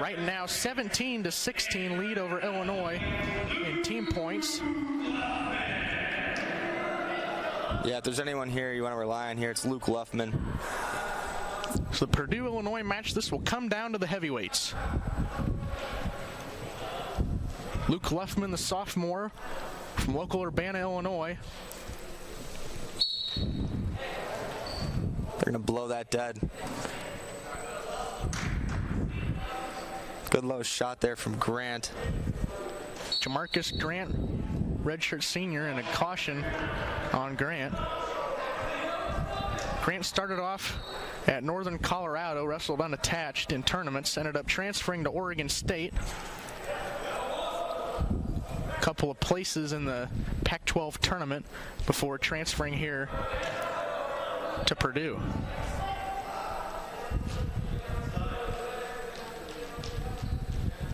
Right now, 17-16 lead over Illinois in team points. Yeah, if there's anyone here you want to rely on here, it's Luke Luffman. So the Purdue-Illinois match, this will come down to the heavyweights. Luke Luffman, the sophomore from local Urbana, Illinois. They're going to blow that dead. Good low shot there from Grant. Jamarcus Grant, redshirt senior, and a caution on Grant. Grant started off at Northern Colorado, wrestled unattached in tournaments, ended up transferring to Oregon State. A couple of places in the Pac-12 tournament before transferring here to Purdue.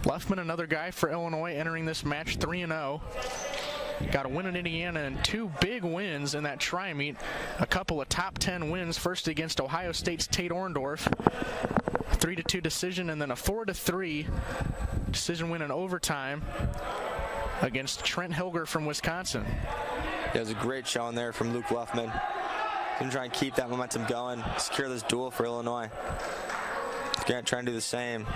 Luffman, another guy for Illinois, entering this match 3-0. Got a win in Indiana and 2 big wins in that tri-meet. A couple of top 10 wins, first against Ohio State's Tate Orndorff, 3-2 decision, and then a 4-3 decision win in overtime against Trent Hilger from Wisconsin. Yeah, it was a great showing there from Luke Luffman. Going to try and keep that momentum going, secure this duel for Illinois. Grant trying to do the same.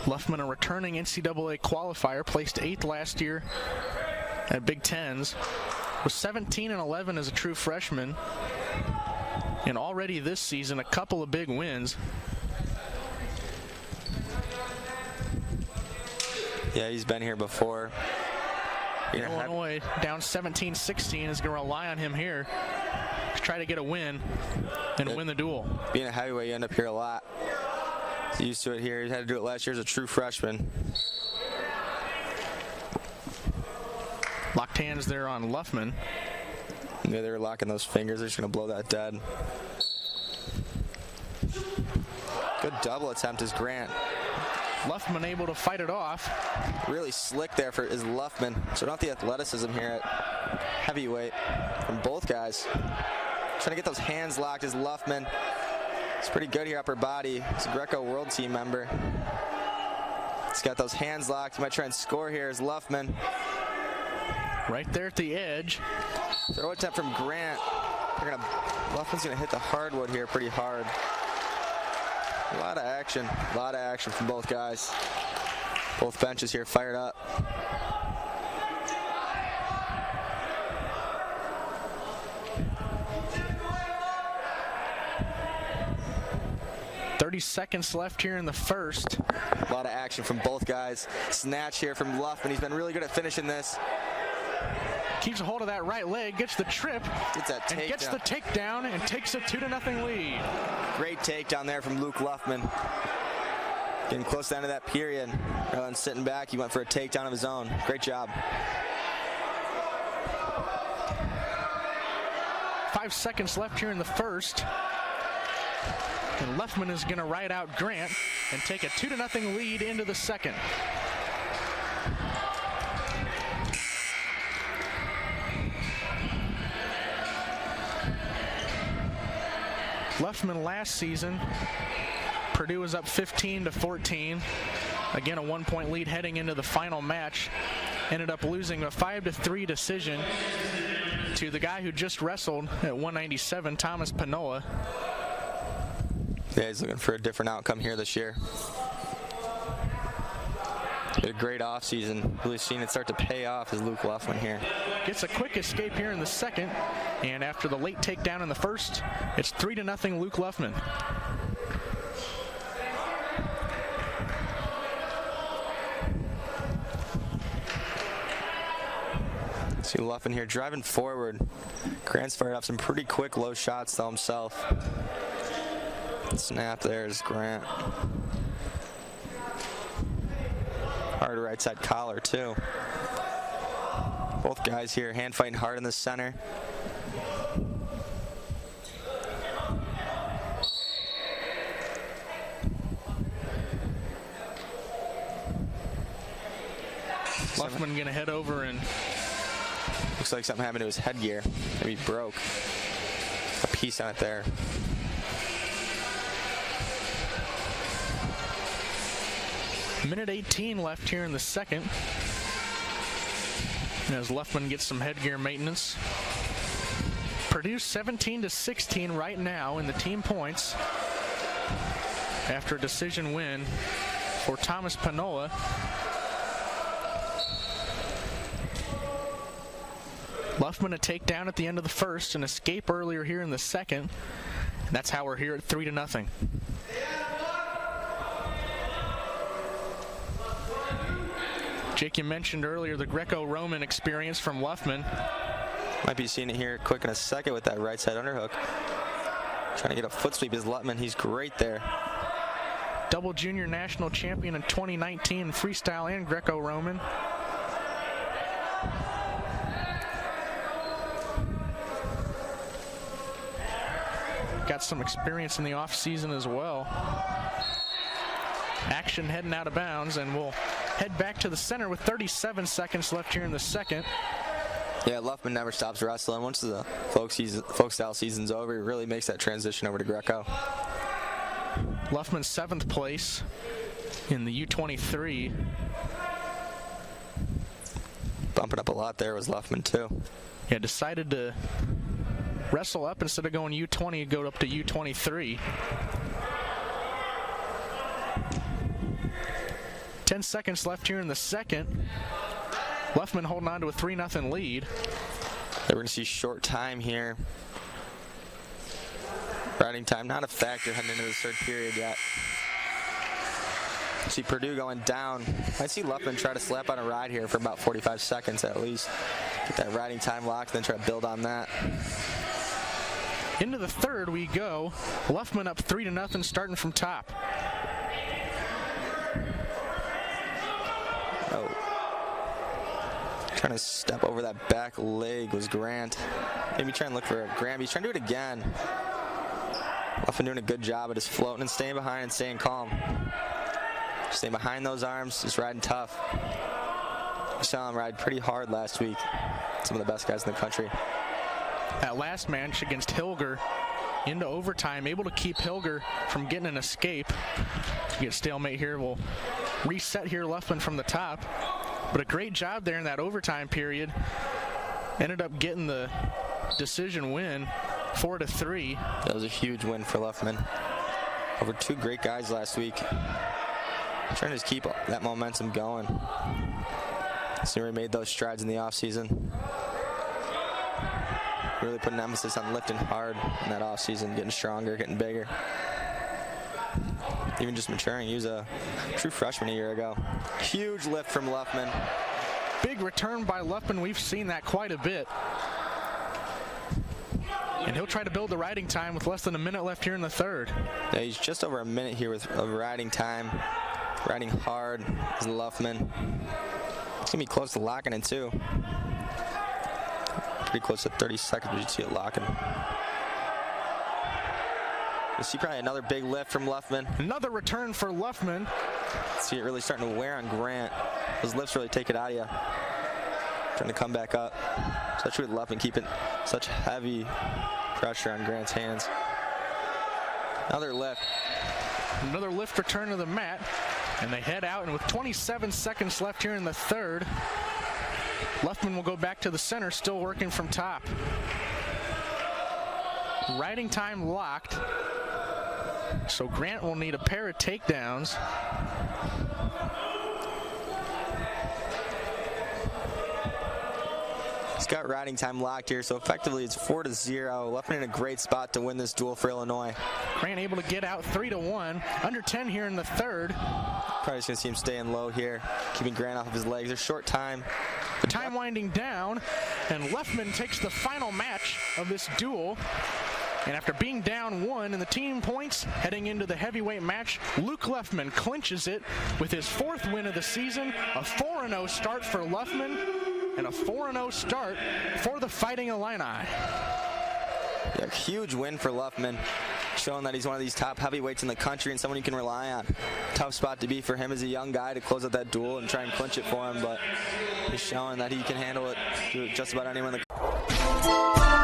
Luffman, a returning NCAA qualifier, placed 8th last year at Big Tens, was 17-11 as a true freshman, and already this season a couple of big wins. Yeah, he's been here before. Illinois down 17-16 is going to rely on him here to try to get a win and win the duel. Being a heavyweight, you end up here a lot. He's used to it here. He had to do it last year as a true freshman. Locked hands there on Luffman. Yeah, they were locking those fingers. They're just going to blow that dead. Good double attempt is Grant. Luffman able to fight it off. Really slick there for is Luffman. So not the athleticism here at heavyweight from both guys. Trying to get those hands locked is Luffman. He's pretty good here, upper body. He's a Greco World Team member. He's got those hands locked. He might try and score here is Luffman. Right there at the edge. Throw attempt from Grant. Luffman's gonna hit the hardwood here pretty hard. A lot of action from both guys. Both benches here fired up. Seconds left here in the first. A lot of action from both guys. Snatch here from Luffman. He's been really good at finishing this. Keeps a hold of that right leg, gets the trip, and gets the takedown and takes a 2-0 lead. Great takedown there from Luke Luffman. Getting close down to that period. Rather than sitting back, he went for a takedown of his own. Great job. 5 seconds left here in the first. And Luffman is going to ride out Grant and take a 2-0 lead into the second. Luffman last season, Purdue was up 15-14. Again, a 1-point lead heading into the final match. Ended up losing a 5-3 decision to the guy who just wrestled at 197, Thomas Panoa. Yeah, he's looking for a different outcome here this year. Had a great offseason. Really seen it start to pay off as Luke Luffman here. Gets a quick escape here in the second, and after the late takedown in the first, it's 3-0 Luke Luffman. See Luffman here driving forward. Grant's fired off some pretty quick low shots to himself. Snap there is Grant. Hard right side collar too. Both guys here hand fighting hard in the center. Luffman gonna head over and Looks like something happened to his headgear. Maybe he broke a piece on it there. Minute 18 left here in the second. As Luffman gets some headgear maintenance. Purdue 17-16 right now in the team points after a decision win for Thomas Panola. Luffman a takedown at the end of the first, an escape earlier here in the second. And that's how we're here at 3-0. Jake, you mentioned earlier the Greco-Roman experience from Luffman. Might be seeing it here quick in a second with that right side underhook. Trying to get a foot sweep is Luffman. He's great there. Double junior national champion in 2019, freestyle and Greco-Roman. Got some experience in the off-season as well. Action heading out of bounds, and we'll head back to the center with 37 seconds left here in the second. Yeah, Luffman never stops wrestling. Once the folk style season's over, he really makes that transition over to Greco. Luffman 7th place in the U23. Bumping up a lot there was Luffman too. Yeah, decided to wrestle up instead of going U20, go up to U23. 10 seconds left here in the second. Luffman holding on to a 3-0 lead. We're going to see short time here. Riding time not a factor heading into the third period yet. See Purdue going down. I see Luffman try to slap on a ride here for about 45 seconds at least. Get that riding time locked, then try to build on that. Into the third we go. Luffman up 3-0 starting from top. Oh. Trying to step over that back leg was Grant. Maybe trying to look for a grab. He's trying to do it again. Luffman doing a good job of just floating and staying behind and staying calm. Staying behind those arms, just riding tough. We saw him ride pretty hard last week. Some of the best guys in the country. That last match against Hilger into overtime, able to keep Hilger from getting an escape. Get stalemate here. We'll reset here Luffman from the top. But a great job there in that overtime period. Ended up getting the decision win, 4-3. That was a huge win for Luffman. Over two great guys last week. Trying to just keep that momentum going. So we made those strides in the offseason. Really putting emphasis on lifting hard in that offseason, getting stronger, getting bigger. Even just maturing. He was a true freshman a year ago. Huge lift from Luffman. Big return by Luffman. We've seen that quite a bit. And he'll try to build the riding time with less than a minute left here in the third. Yeah, he's just over a minute here with riding time. Riding hard is Luffman. It's going to be close to locking in too. Pretty close to 30 seconds, but you see it locking. You'll see probably another big lift from Luffman. Another return for Luffman. See it really starting to wear on Grant. Those lifts really take it out of you. Trying to come back up. Especially with Luffman keeping such heavy pressure on Grant's hands. Another lift. Another lift return to the mat. And they head out, and with 27 seconds left here in the third, Luffman will go back to the center, still working from top. Riding time locked. So Grant will need a pair of takedowns. He's got riding time locked here, so effectively it's 4-0. Luffman in a great spot to win this duel for Illinois. Grant able to get out 3-1. Under 10 here in the third. Probably just going to see him staying low here, keeping Grant off of his legs. There's short time. Time winding down, and Luffman takes the final match of this duel. And after being down 1 in the team points, heading into the heavyweight match, Luke Luffman clinches it with his 4th win of the season, a 4-0 start for Luffman, and a 4-0 start for the Fighting Illini. Yeah, huge win for Luffman. showing that he's one of these top heavyweights in the country and someone you can rely on. Tough spot to be for him as a young guy to close out that duel and try and clinch it for him, but he's showing that he can handle it to just about anyone in the